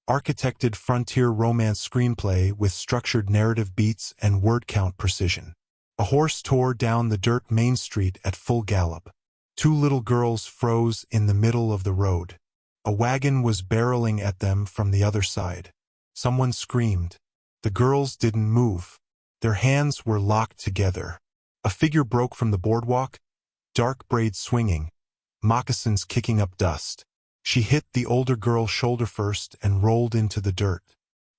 architected frontier romance screenplay with structured narrative beats and word count precision. A horse tore down the dirt main street at full gallop. Two little girls froze in the middle of the road. A wagon was barreling at them from the other side. Someone screamed. The girls didn't move. Their hands were locked together. A figure broke from the boardwalk, dark braids swinging, moccasins kicking up dust. She hit the older girl shoulder first and rolled into the dirt.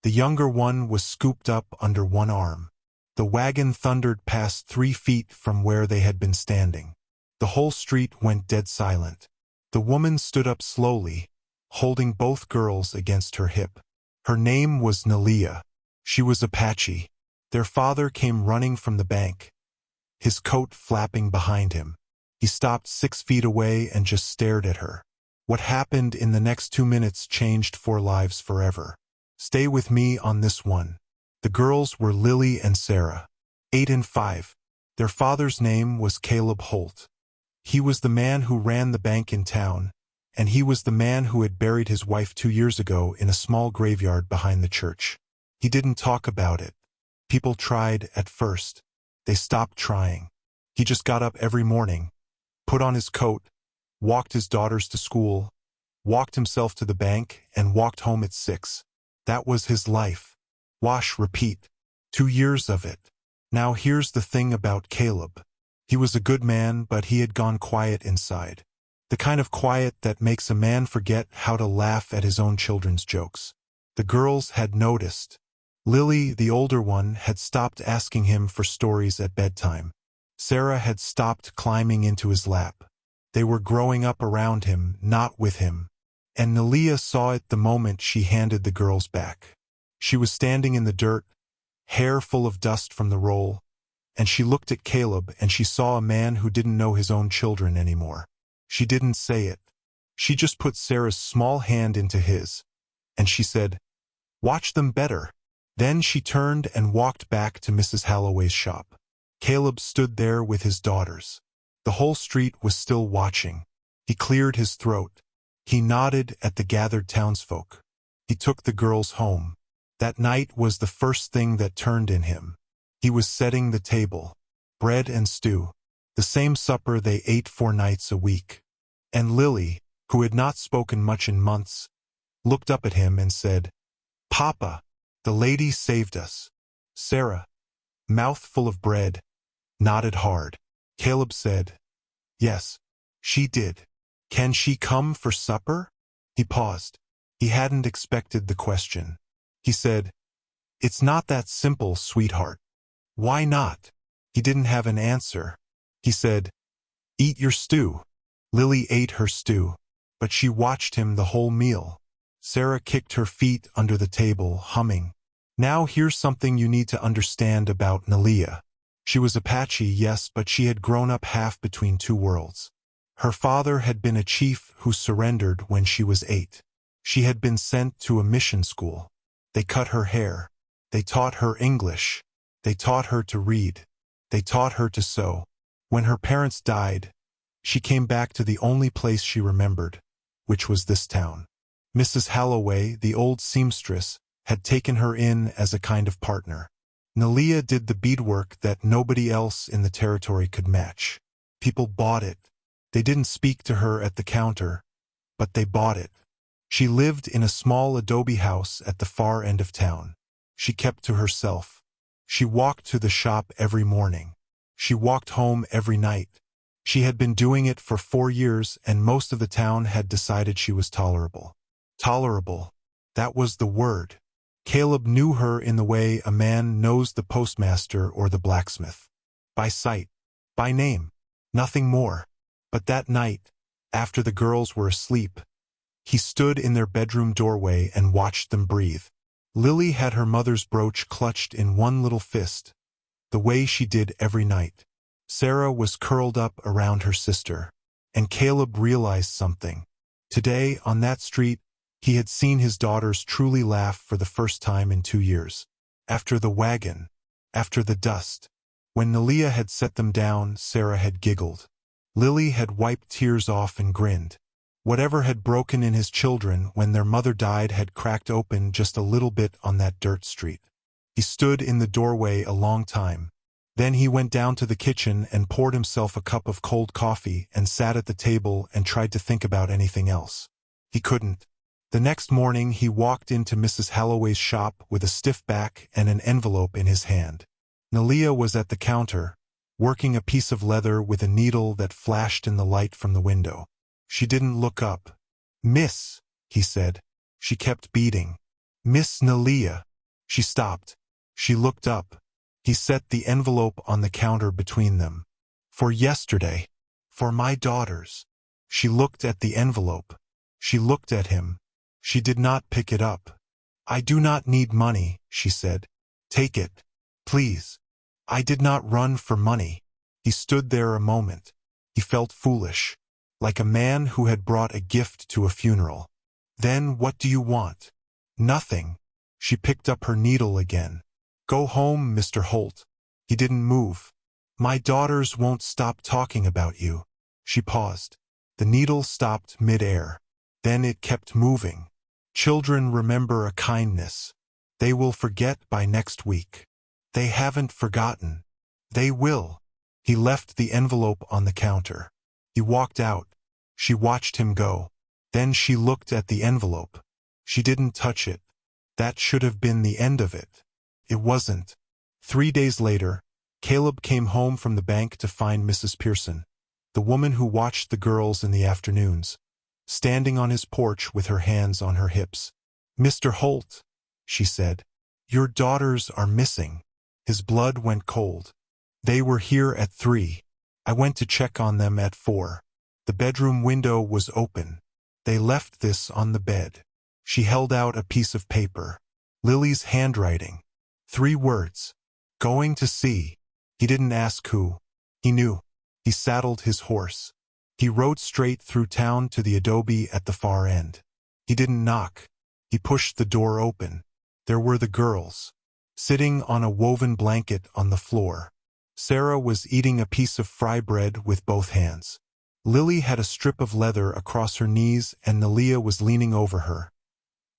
The younger one was scooped up under one arm. The wagon thundered past 3 feet from where they had been standing. The whole street went dead silent. The woman stood up slowly, holding both girls against her hip. Her name was Nelia. She was Apache. Their father came running from the bank, his coat flapping behind him. He stopped 6 feet away and just stared at her. What happened in the next 2 minutes changed 4 lives forever. Stay with me on this one. The girls were Lily and Sarah, 8 and 5. Their father's name was Caleb Holt. He was the man who ran the bank in town, and he was the man who had buried his wife 2 years ago in a small graveyard behind the church. He didn't talk about it. People tried at first. They stopped trying. He just got up every morning, put on his coat, walked his daughters to school, walked himself to the bank, and walked home at 6. That was his life. Wash, repeat. 2 years of it. Now here's the thing about Caleb. He was a good man, but he had gone quiet inside. The kind of quiet that makes a man forget how to laugh at his own children's jokes. The girls had noticed. Lily, the older one, had stopped asking him for stories at bedtime. Sarah had stopped climbing into his lap. They were growing up around him, not with him. And Nelia saw it the moment she handed the girls back. She was standing in the dirt, hair full of dust from the roll, and she looked at Caleb and she saw a man who didn't know his own children anymore. She didn't say it. She just put Sarah's small hand into his, and she said, "Watch them better." Then she turned and walked back to Mrs. Holloway's shop. Caleb stood there with his daughters. The whole street was still watching. He cleared his throat. He nodded at the gathered townsfolk. He took the girls home. That night was the first thing that turned in him. He was setting the table. Bread and stew. The same supper they ate 4 nights a week. And Lily, who had not spoken much in months, looked up at him and said, "Papa, the lady saved us." Sarah, mouth full of bread, nodded hard. Caleb said, "Yes, she did. Can she come for supper?" He paused. He hadn't expected the question. He said, "It's not that simple, sweetheart." "Why not?" He didn't have an answer. He said, "Eat your stew." Lily ate her stew, but she watched him the whole meal. Sarah kicked her feet under the table, humming. Now here's something you need to understand about Nelia. She was Apache, yes, but she had grown up half between 2 worlds. Her father had been a chief who surrendered when she was 8. She had been sent to a mission school. They cut her hair. They taught her English. They taught her to read. They taught her to sew. When her parents died, she came back to the only place she remembered, which was this town. Mrs. Holloway, the old seamstress, had taken her in as a kind of partner. Nelia did the beadwork that nobody else in the territory could match. People bought it. They didn't speak to her at the counter, but they bought it. She lived in a small adobe house at the far end of town. She kept to herself. She walked to the shop every morning. She walked home every night. She had been doing it for 4 years, and most of the town had decided she was tolerable. Tolerable. That was the word. Caleb knew her in the way a man knows the postmaster or the blacksmith. By sight. By name. Nothing more. But that night, after the girls were asleep, he stood in their bedroom doorway and watched them breathe. Lily had her mother's brooch clutched in one little fist, the way she did every night. Sarah was curled up around her sister, and Caleb realized something. Today, on that street, he had seen his daughters truly laugh for the first time in 2 years. After the wagon, after the dust. When Nelia had set them down, Sarah had giggled. Lily had wiped tears off and grinned. Whatever had broken in his children when their mother died had cracked open just a little bit on that dirt street. He stood in the doorway a long time. Then he went down to the kitchen and poured himself a cup of cold coffee and sat at the table and tried to think about anything else. He couldn't. The next morning he walked into Mrs. Halloway's shop with a stiff back and an envelope in his hand. Nalia was at the counter, working a piece of leather with a needle that flashed in the light from the window. She didn't look up. "Miss," he said. She kept beating. "Miss Nalia." She stopped. She looked up. He set the envelope on the counter between them. "For yesterday. For my daughters." She looked at the envelope. She looked at him. She did not pick it up. "I do not need money," she said. "Take it. Please." "I did not run for money." He stood there a moment. He felt foolish, like a man who had brought a gift to a funeral. "Then what do you want?" "Nothing." She picked up her needle again. "Go home, Mr. Holt." He didn't move. "My daughters won't stop talking about you." She paused. The needle stopped mid-air. Then it kept moving. "Children remember a kindness. They will forget by next week. They haven't forgotten. They will." He left the envelope on the counter. He walked out. She watched him go. Then she looked at the envelope. She didn't touch it. That should have been the end of it. It wasn't. 3 days later, Caleb came home from the bank to find Mrs. Pearson, the woman who watched the girls in the afternoons, standing on his porch with her hands on her hips. "Mr. Holt," she said, "your daughters are missing." His blood went cold. "They were here at 3. I went to check on them at 4. The bedroom window was open. They left this on the bed." She held out a piece of paper. Lily's handwriting. 3 words. "Going to see." He didn't ask who. He knew. He saddled his horse. He rode straight through town to the adobe at the far end. He didn't knock. He pushed the door open. There were the girls, sitting on a woven blanket on the floor. Sarah was eating a piece of fry bread with both hands. Lily had a strip of leather across her knees and Nalia was leaning over her,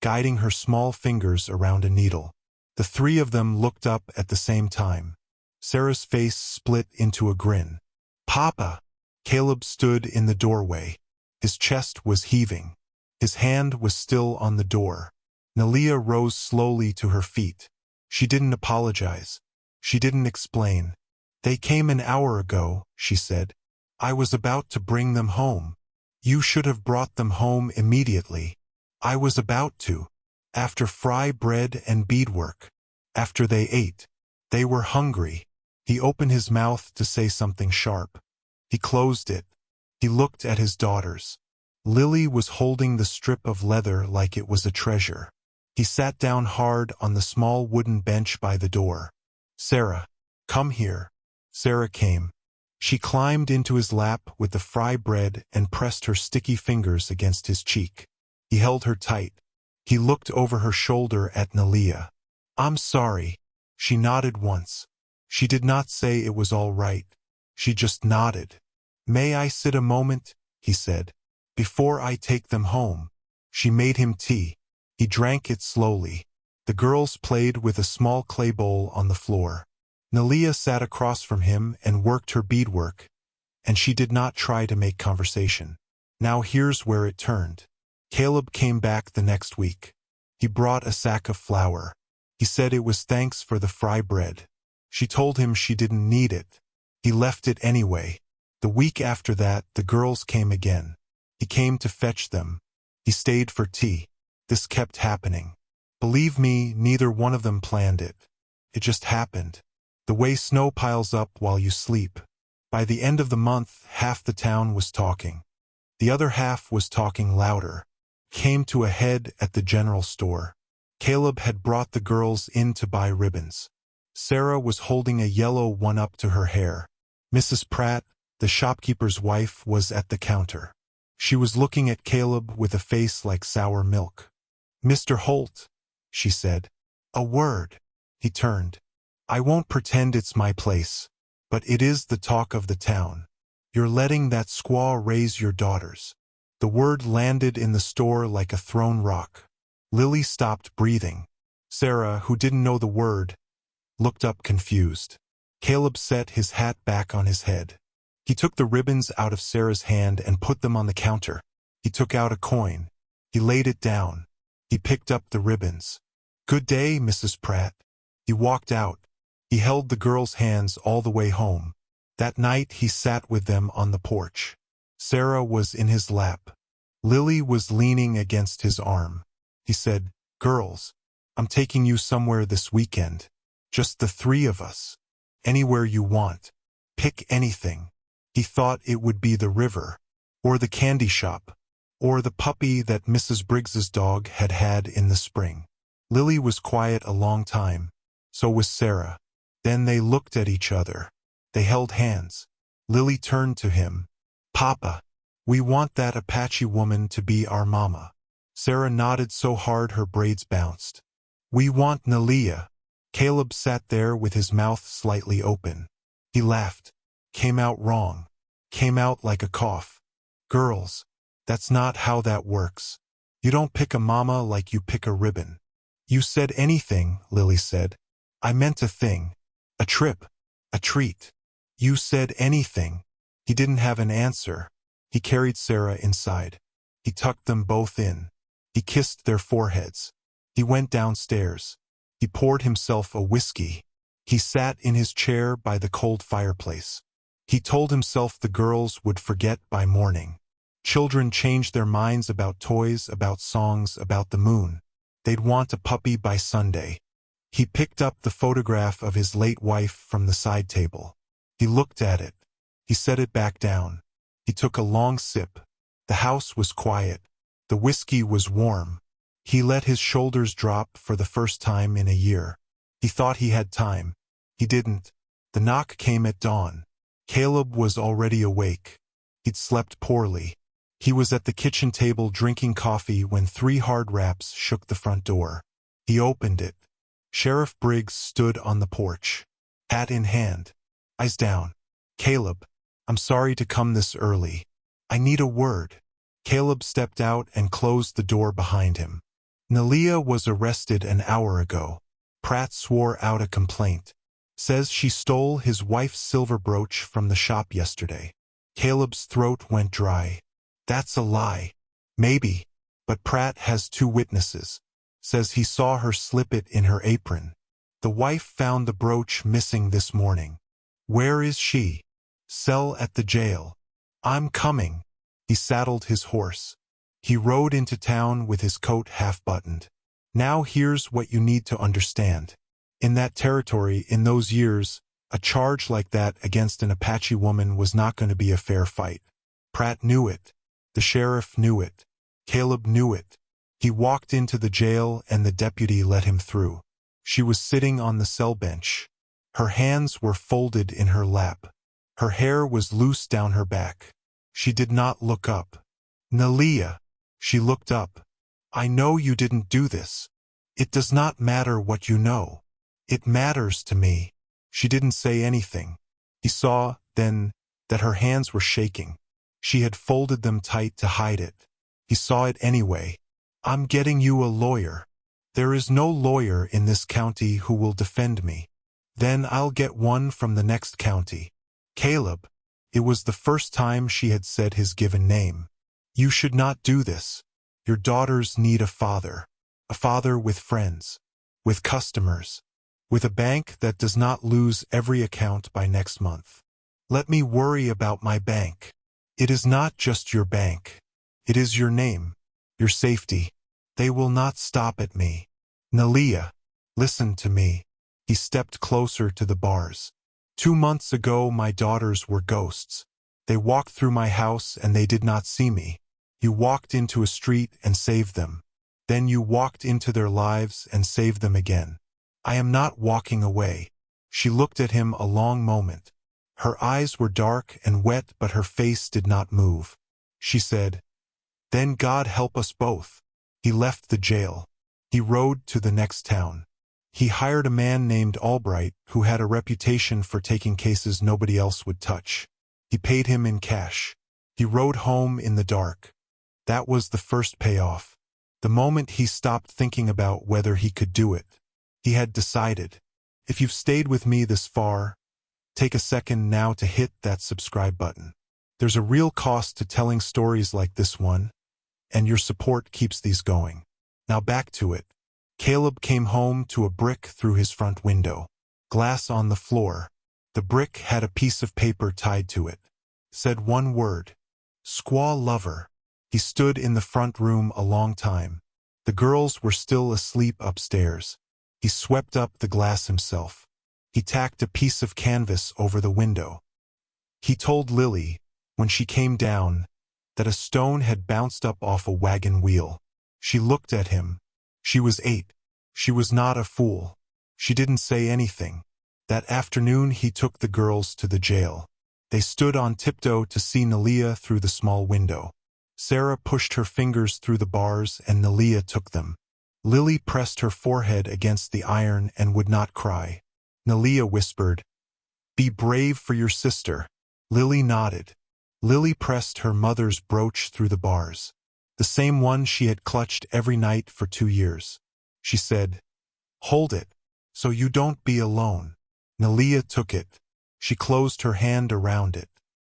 guiding her small fingers around a needle. The 3 of them looked up at the same time. Sarah's face split into a grin. "Papa!" Caleb stood in the doorway. His chest was heaving. His hand was still on the door. Nalia rose slowly to her feet. She didn't apologize. She didn't explain. "They came an hour ago," she said. "I was about to bring them home. You should have brought them home immediately. I was about to. After fry bread and beadwork. After they ate. They were hungry." He opened his mouth to say something sharp. He closed it. He looked at his daughters. Lily was holding the strip of leather like it was a treasure. He sat down hard on the small wooden bench by the door. "Sarah, come here." Sarah came. She climbed into his lap with the fry bread and pressed her sticky fingers against his cheek. He held her tight. He looked over her shoulder at Nalia. "I'm sorry." She nodded once. She did not say it was all right. She just nodded. "May I sit a moment?" he said. "Before I take them home." She made him tea. He drank it slowly. The girls played with a small clay bowl on the floor. Nalia sat across from him and worked her beadwork, and she did not try to make conversation. Now here's where it turned. Caleb came back the next week. He brought a sack of flour. He said it was thanks for the fry bread. She told him she didn't need it. He left it anyway. The week after that, the girls came again. He came to fetch them. He stayed for tea. This kept happening. Believe me, neither one of them planned it. It just happened. The way snow piles up while you sleep. By the end of the month, half the town was talking. The other half was talking louder. Came to a head at the general store. Caleb had brought the girls in to buy ribbons. Sarah was holding a yellow one up to her hair. Mrs. Pratt, the shopkeeper's wife, was at the counter. She was looking at Caleb with a face like sour milk. "Mr. Holt," she said. "A word." He turned. "I won't pretend it's my place, but it is the talk of the town. You're letting that squaw raise your daughters. The word landed in the store like a thrown rock. Lily stopped breathing. Sarah, who didn't know the word, looked up confused. Caleb set his hat back on his head. He took the ribbons out of Sarah's hand and put them on the counter. He took out a coin. He laid it down. He picked up the ribbons. "Good day, Mrs. Pratt." He walked out. He held the girls' hands all the way home. That night he sat with them on the porch. Sarah was in his lap. Lily was leaning against his arm. He said, "Girls, I'm taking you somewhere this weekend. Just the three of us. Anywhere you want. Pick anything." He thought it would be the river, or the candy shop, or the puppy that Mrs. Briggs's dog had had in the spring. Lily was quiet a long time. So was Sarah. Then they looked at each other. They held hands. Lily turned to him. "Papa, we want that Apache woman to be our mama." Sarah nodded so hard her braids bounced. "We want Nalia." Caleb sat there with his mouth slightly open. He laughed. Came out wrong. Came out like a cough. "Girls, that's not how that works. You don't pick a mama like you pick a ribbon." "You said anything," Lily said. "I meant a thing. A trip. A treat." "You said anything." He didn't have an answer. He carried Sarah inside. He tucked them both in. He kissed their foreheads. He went downstairs. He poured himself a whiskey. He sat in his chair by the cold fireplace. He told himself the girls would forget by morning. Children change their minds about toys, about songs, about the moon. They'd want a puppy by Sunday. He picked up the photograph of his late wife from the side table. He looked at it. He set it back down. He took a long sip. The house was quiet. The whiskey was warm. He let his shoulders drop for the first time in a year. He thought he had time. He didn't. The knock came at dawn. Caleb was already awake. He'd slept poorly. He was at the kitchen table drinking coffee when 3 hard raps shook the front door. He opened it. Sheriff Briggs stood on the porch, hat in hand, eyes down. "Caleb, I'm sorry to come this early. I need a word." Caleb stepped out and closed the door behind him. "Nalia was arrested an hour ago." Pratt swore out a complaint. "Says she stole his wife's silver brooch from the shop yesterday." Caleb's throat went dry. "That's a lie." "Maybe. But Pratt has 2 witnesses. Says he saw her slip it in her apron. The wife found the brooch missing this morning." "Where is she?" "Cell at the jail." "I'm coming." He saddled his horse. He rode into town with his coat half-buttoned. "Now here's what you need to understand. In that territory, in those years, a charge like that against an Apache woman was not going to be a fair fight. Pratt knew it. The sheriff knew it. Caleb knew it. He walked into the jail and the deputy let him through. She was sitting on the cell bench. Her hands were folded in her lap. Her hair was loose down her back. She did not look up. "Nalia." She looked up. "I know you didn't do this. It does not matter what you know. It matters to me." She didn't say anything. He saw, then, that her hands were shaking. She had folded them tight to hide it. He saw it anyway. "I'm getting you a lawyer. There is no lawyer in this county who will defend me. Then I'll get one from the next county." "Caleb." It was the first time she had said his given name. "You should not do this. Your daughters need a father. A father with friends. With customers. With a bank that does not lose every account by next month. Let me worry about my bank. It is not just your bank. It is your name. Your safety. They will not stop at me. Nalia, listen to me." He stepped closer to the bars. 2 months ago my daughters were ghosts. They walked through my house and they did not see me. You walked into a street and saved them. Then you walked into their lives and saved them again. I am not walking away." She looked at him a long moment. Her eyes were dark and wet, but her face did not move. She said, "Then God help us both." He left the jail. He rode to the next town. He hired a man named Albright who had a reputation for taking cases nobody else would touch. He paid him in cash. He rode home in the dark. That was the first payoff. The moment he stopped thinking about whether he could do it, he had decided. If you've stayed with me this far, take a second now to hit that subscribe button. There's a real cost to telling stories like this one, and your support keeps these going. Now back to it. Caleb came home to a brick through his front window. Glass on the floor. The brick had a piece of paper tied to it. Said one word. Squaw lover. He stood in the front room a long time. The girls were still asleep upstairs. He swept up the glass himself. He tacked a piece of canvas over the window. He told Lily, when she came down, that a stone had bounced up off a wagon wheel. She looked at him. She was 8. She was not a fool. She didn't say anything. That afternoon he took the girls to the jail. They stood on tiptoe to see Nelia through the small window. Sarah pushed her fingers through the bars and Nelia took them. Lily pressed her forehead against the iron and would not cry. Nelia whispered, "Be brave for your sister." Lily nodded. Lily pressed her mother's brooch through the bars, the same one she had clutched every night for 2 years. She said, "Hold it, so you don't be alone." Nelia took it. She closed her hand around it.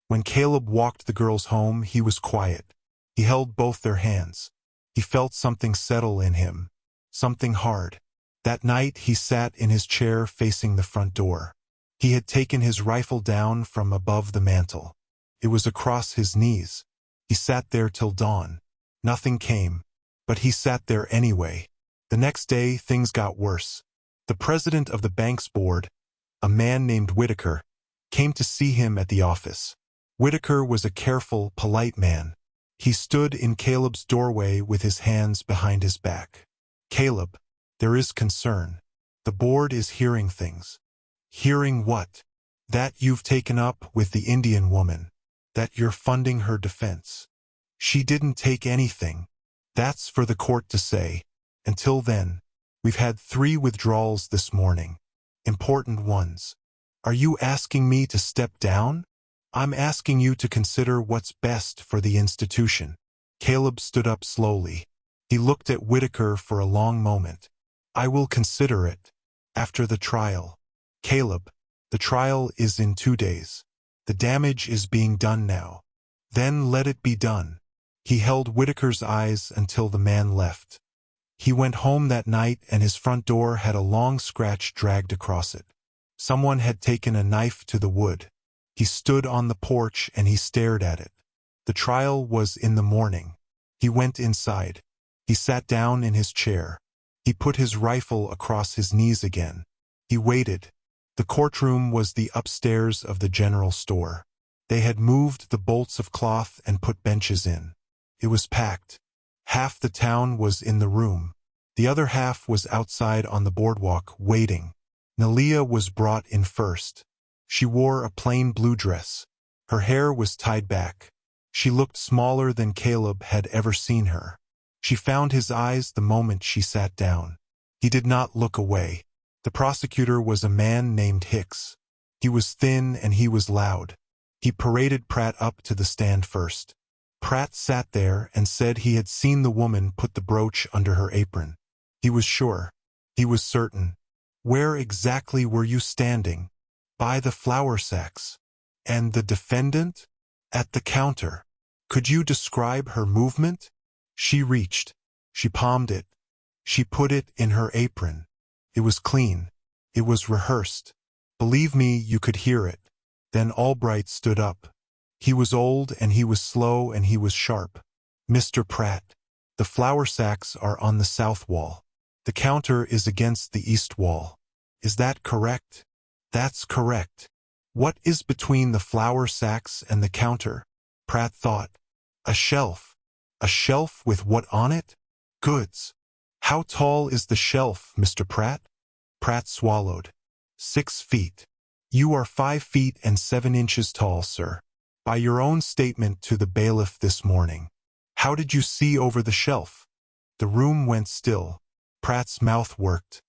When Caleb walked the girls home, he was quiet. He held both their hands. He felt something settle in him, something hard. That night he sat in his chair facing the front door. He had taken his rifle down from above the mantel. It was across his knees. He sat there till dawn. Nothing came, but he sat there anyway. The next day things got worse. The president of the bank's board, a man named Whitaker, came to see him at the office. Whitaker was a careful, polite man. He stood in Caleb's doorway with his hands behind his back. "Caleb, there is concern. The board is hearing things." "Hearing what?" "That you've taken up with the Indian woman. That you're funding her defense." "She didn't take anything." "That's for the court to say. Until then, we've had 3 withdrawals this morning. Important ones." "Are you asking me to step down?" "I'm asking you to consider what's best for the institution." Caleb stood up slowly. He looked at Whitaker for a long moment. "I will consider it. After the trial." "Caleb, the trial is in 2 days. The damage is being done now. Then let it be done." He held Whitaker's eyes until the man left. He went home that night and his front door had a long scratch dragged across it. Someone had taken a knife to the wood. He stood on the porch and he stared at it. The trial was in the morning. He went inside. He sat down in his chair. He put his rifle across his knees again. He waited. The courtroom was the upstairs of the general store. They had moved the bolts of cloth and put benches in. It was packed. Half the town was in the room. The other half was outside on the boardwalk, waiting. Nelia was brought in first. She wore a plain blue dress. Her hair was tied back. She looked smaller than Caleb had ever seen her. She found his eyes the moment she sat down. He did not look away. The prosecutor was a man named Hicks. He was thin and he was loud. He paraded Pratt up to the stand first. Pratt sat there and said he had seen the woman put the brooch under her apron. He was sure. He was certain. "Where exactly were you standing?" "By the flour sacks." "And the defendant?" "At the counter." "Could you describe her movement?" "She reached. She palmed it. She put it in her apron. It was clean. It was rehearsed. Believe me, you could hear it." Then Albright stood up. He was old and he was slow and he was sharp. "Mr. Pratt, the flour sacks are on the south wall. The counter is against the east wall. Is that correct?" "That's correct." "What is between the flour sacks and the counter?" Pratt thought. "A shelf." "A shelf with what on it?" "Goods." "How tall is the shelf, Mr. Pratt?" Pratt swallowed. 6 feet. "You are 5 feet and 7 inches tall, sir. By your own statement to the bailiff this morning. How did you see over the shelf?" The room went still. Pratt's mouth worked.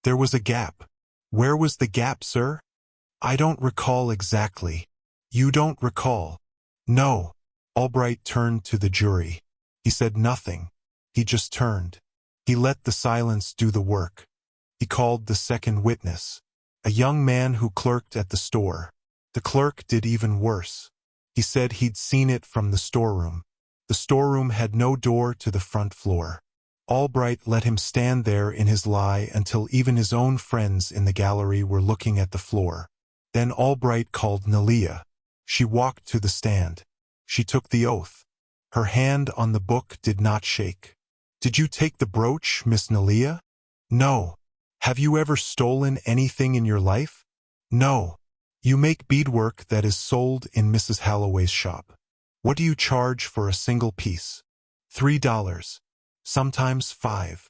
There was a gap." "Where was the gap, sir?" "I don't recall exactly." "You don't recall?" "No." Albright turned to the jury. He said nothing. He just turned. He let the silence do the work. He called the second witness, a young man who clerked at the store. The clerk did even worse. He said he'd seen it from the storeroom. The storeroom had no door to the front floor. Albright let him stand there in his lie until even his own friends in the gallery were looking at the floor. Then Albright called Nelia. She walked to the stand. She took the oath. Her hand on the book did not shake. "Did you take the brooch, Miss Nelia?" "No." "Have you ever stolen anything in your life?" "No." "You make beadwork that is sold in Mrs. Halloway's shop. What do you charge for a single piece?" $3. Sometimes 5.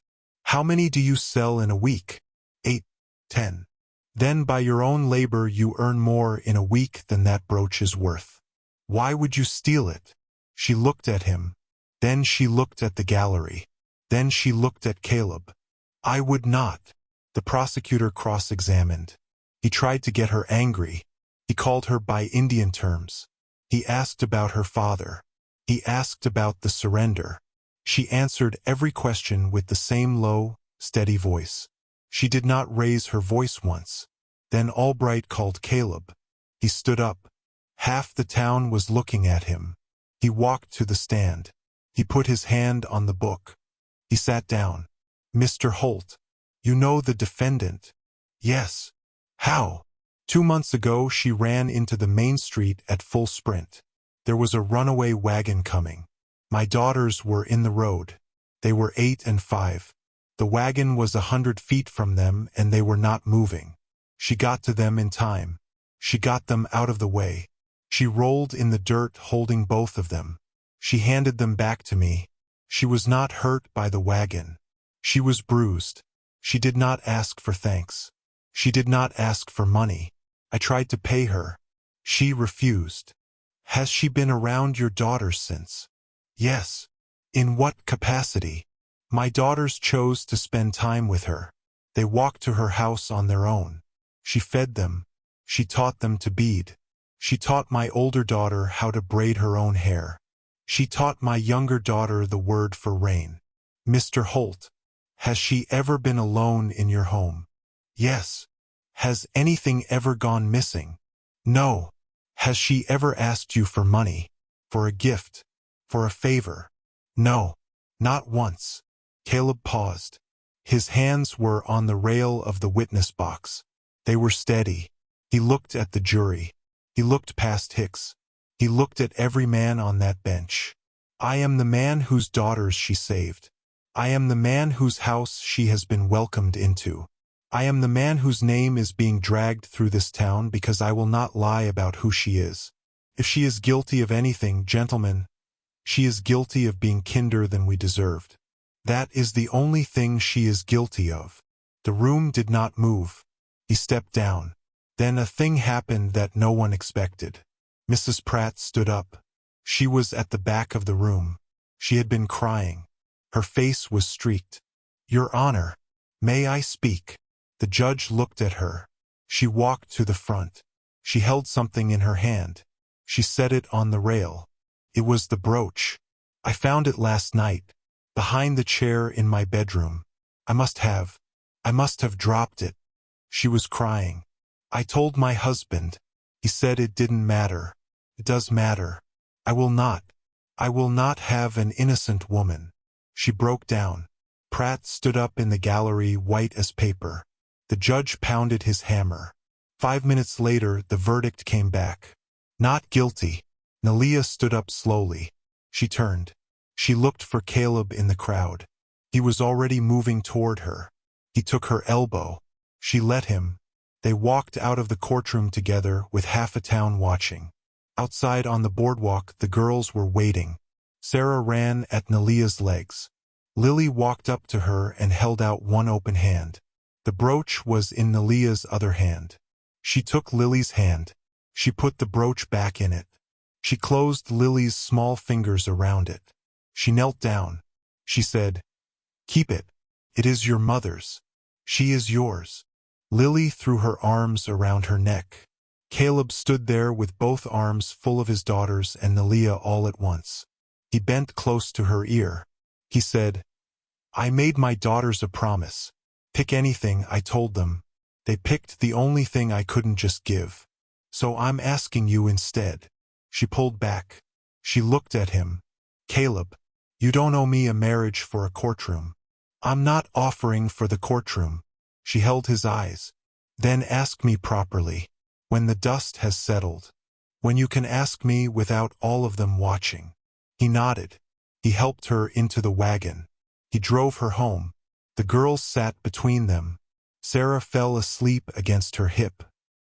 "How many do you sell in a week?" 8, 10. "Then by your own labor you earn more in a week than that brooch is worth. Why would you steal it?" She looked at him. Then she looked at the gallery. Then she looked at Caleb. "I would not." The prosecutor cross-examined. He tried to get her angry. He called her by Indian terms. He asked about her father. He asked about the surrender. She answered every question with the same low, steady voice. She did not raise her voice once. Then Albright called Caleb. He stood up. Half the town was looking at him. He walked to the stand. He put his hand on the book. He sat down. "Mr. Holt, you know the defendant?" "Yes." "How?" 2 months ago she ran into the main street at full sprint. There was a runaway wagon coming. My daughters were in the road. They were 8 and 5. The wagon was 100 feet from them and they were not moving. She got to them in time. She got them out of the way. She rolled in the dirt holding both of them. She handed them back to me. She was not hurt by the wagon. She was bruised. She did not ask for thanks. She did not ask for money. I tried to pay her. She refused. "Has she been around your daughters since?" "Yes." "In what capacity?" "My daughters chose to spend time with her. They walked to her house on their own. She fed them. She taught them to bead. She taught my older daughter how to braid her own hair. She taught my younger daughter the word for rain." "Mr. Holt, has she ever been alone in your home?" "Yes." "Has anything ever gone missing?" "No." "Has she ever asked you for money? For a gift? For a favor?" "No." "Not once." Caleb paused. His hands were on the rail of the witness box. They were steady. He looked at the jury. He looked past Hicks. He looked at every man on that bench. "I am the man whose daughters she saved. I am the man whose house she has been welcomed into. I am the man whose name is being dragged through this town because I will not lie about who she is. If she is guilty of anything, gentlemen, she is guilty of being kinder than we deserved. That is the only thing she is guilty of." The room did not move. He stepped down. Then a thing happened that no one expected. Mrs. Pratt stood up. She was at the back of the room. She had been crying. Her face was streaked. "Your Honor, may I speak?" The judge looked at her. She walked to the front. She held something in her hand. She set it on the rail. It was the brooch. "I found it last night, behind the chair in my bedroom. I must have dropped it." She was crying. "I told my husband. He said it didn't matter. It does matter. I will not have an innocent woman." She broke down. Pratt stood up in the gallery, white as paper. The judge pounded his hammer. 5 minutes later, the verdict came back. "Not guilty." Nelia stood up slowly. She turned. She looked for Caleb in the crowd. He was already moving toward her. He took her elbow. She let him. They walked out of the courtroom together with half a town watching. Outside on the boardwalk, the girls were waiting. Sarah ran at Nelia's legs. Lily walked up to her and held out one open hand. The brooch was in Nelia's other hand. She took Lily's hand. She put the brooch back in it. She closed Lily's small fingers around it. She knelt down. She said, "Keep it. It is your mother's. She is yours." Lily threw her arms around her neck. Caleb stood there with both arms full of his daughters and Nelia all at once. He bent close to her ear. He said, "I made my daughters a promise. Pick anything, I told them. They picked the only thing I couldn't just give. So I'm asking you instead." She pulled back. She looked at him. "Caleb, you don't owe me a marriage for a courtroom. I'm not offering for the courtroom." She held his eyes. "Then ask me properly. When the dust has settled. When you can ask me without all of them watching." He nodded. He helped her into the wagon. He drove her home. The girls sat between them. Sarah fell asleep against her hip.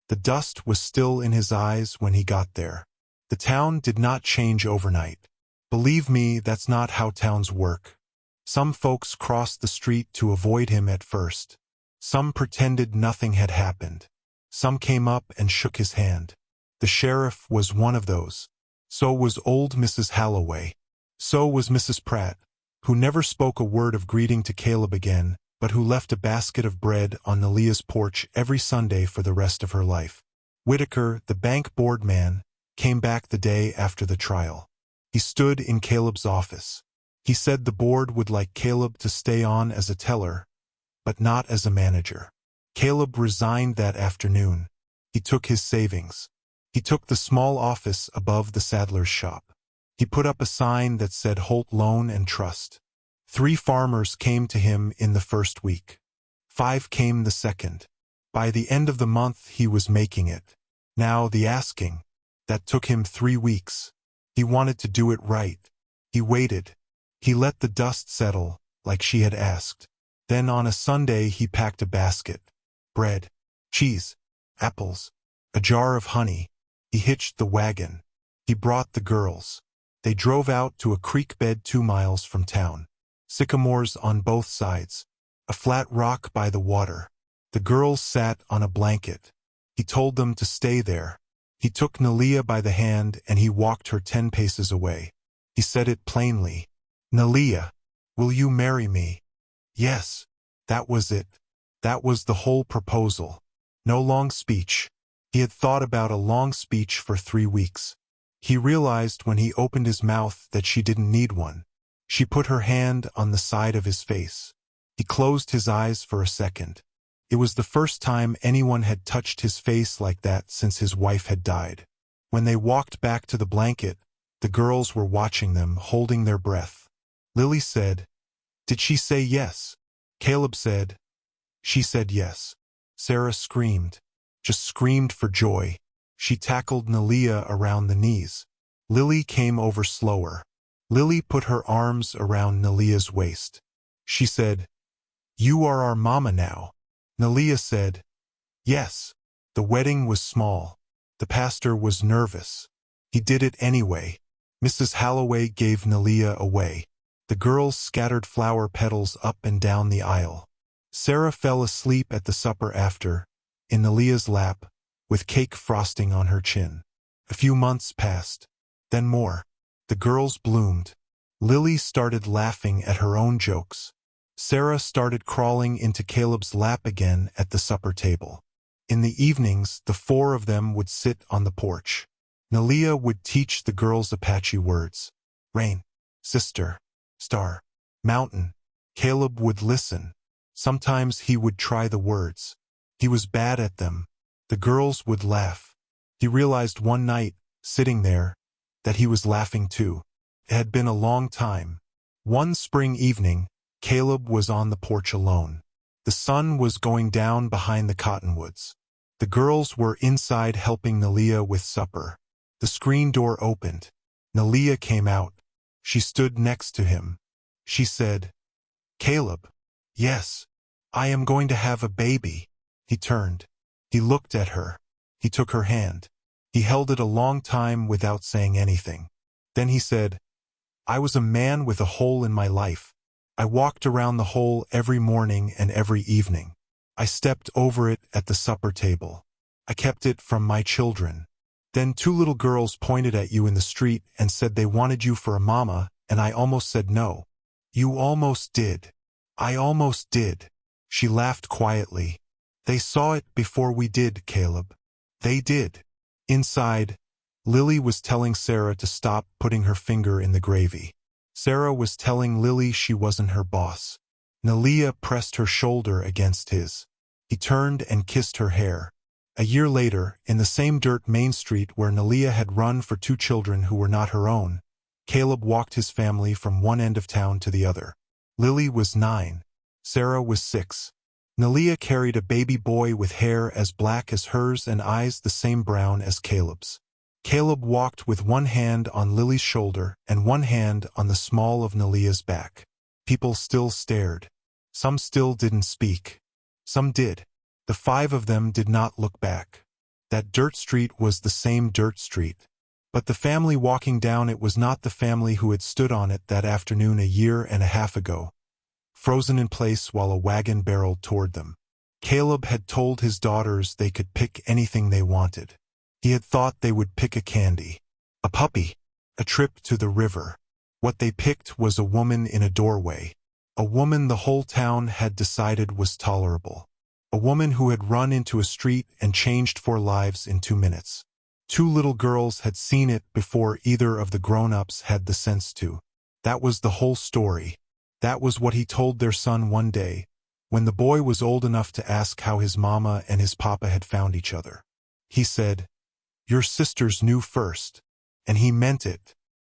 The dust was still in his eyes when he got there. The town did not change overnight. Believe me, that's not how towns work. Some folks crossed the street to avoid him at first. Some pretended nothing had happened. Some came up and shook his hand. The sheriff was one of those. So was old Mrs. Halloway. So was Mrs. Pratt, who never spoke a word of greeting to Caleb again, but who left a basket of bread on Nelia's porch every Sunday for the rest of her life. Whitaker, the bank board man, came back the day after the trial. He stood in Caleb's office. He said the board would like Caleb to stay on as a teller, but not as a manager. Caleb resigned that afternoon. He took his savings. He took the small office above the saddler's shop. He put up a sign that said Holt Loan and Trust. 3 farmers came to him in the first week. 5 came the second. By the end of the month he was making it. Now the asking. That took him 3 weeks. He wanted to do it right. He waited. He let the dust settle, like she had asked. Then on a Sunday he packed a basket. Bread, cheese, apples, a jar of honey. He hitched the wagon. He brought the girls. They drove out to a creek bed 2 miles from town. Sycamores on both sides. A flat rock by the water. The girls sat on a blanket. He told them to stay there. He took Nelia by the hand and he walked her 10 paces away. He said it plainly. "Nelia, will you marry me?" Yes. That was it. That was the whole proposal. No long speech. He had thought about a long speech for 3 weeks. He realized when he opened his mouth that she didn't need one. She put her hand on the side of his face. He closed his eyes for a second. It was the first time anyone had touched his face like that since his wife had died. When they walked back to the blanket, the girls were watching them, holding their breath. Lily said, "Did she say yes?" Caleb said, "She said yes." Sarah screamed. Just screamed for joy. She tackled Nelia around the knees. Lily came over slower. Lily put her arms around Nelia's waist. She said, "You are our mama now." Nelia said, "Yes." The wedding was small. The pastor was nervous. He did it anyway. Mrs. Halloway gave Nelia away. The girls scattered flower petals up and down the aisle. Sarah fell asleep at the supper after, in Nelia's lap, with cake frosting on her chin. A few months passed. Then more. The girls bloomed. Lily started laughing at her own jokes. Sarah started crawling into Caleb's lap again at the supper table. In the evenings, the 4 of them would sit on the porch. Nelia would teach the girls Apache words. Rain, sister, star, mountain. Caleb would listen. Sometimes he would try the words. He was bad at them. The girls would laugh. He realized one night, sitting there, that he was laughing too. It had been a long time. One spring evening, Caleb was on the porch alone. The sun was going down behind the cottonwoods. The girls were inside helping Nelia with supper. The screen door opened. Nelia came out. She stood next to him. She said, "Caleb." "Yes. I am going to have a baby." He turned. He looked at her. He took her hand. He held it a long time without saying anything. Then he said, "I was a man with a hole in my life. I walked around the hole every morning and every evening. I stepped over it at the supper table. I kept it from my children. Then 2 little girls pointed at you in the street and said they wanted you for a mama, and I almost said no." "You almost did." "I almost did." She laughed quietly. "They saw it before we did, Caleb. They did." Inside, Lily was telling Sarah to stop putting her finger in the gravy. Sarah was telling Lily she wasn't her boss. Nalia pressed her shoulder against his. He turned and kissed her hair. A year later, in the same dirt main street where Nalia had run for 2 children who were not her own, Caleb walked his family from one end of town to the other. Lily was 9. Sarah was 6. Nalia carried a baby boy with hair as black as hers and eyes the same brown as Caleb's. Caleb walked with one hand on Lily's shoulder and one hand on the small of Nalia's back. People still stared. Some still didn't speak. Some did. The 5 of them did not look back. That dirt street was the same dirt street. But the family walking down it was not the family who had stood on it that afternoon a year and a half ago, frozen in place while a wagon barreled toward them. Caleb had told his daughters they could pick anything they wanted. He had thought they would pick a candy, a puppy, a trip to the river. What they picked was a woman in a doorway, a woman the whole town had decided was tolerable, a woman who had run into a street and changed 4 lives in 2 minutes. 2 little girls had seen it before either of the grown-ups had the sense to. That was the whole story. That was what he told their son one day, when the boy was old enough to ask how his mama and his papa had found each other. He said, "Your sisters knew first," and he meant it.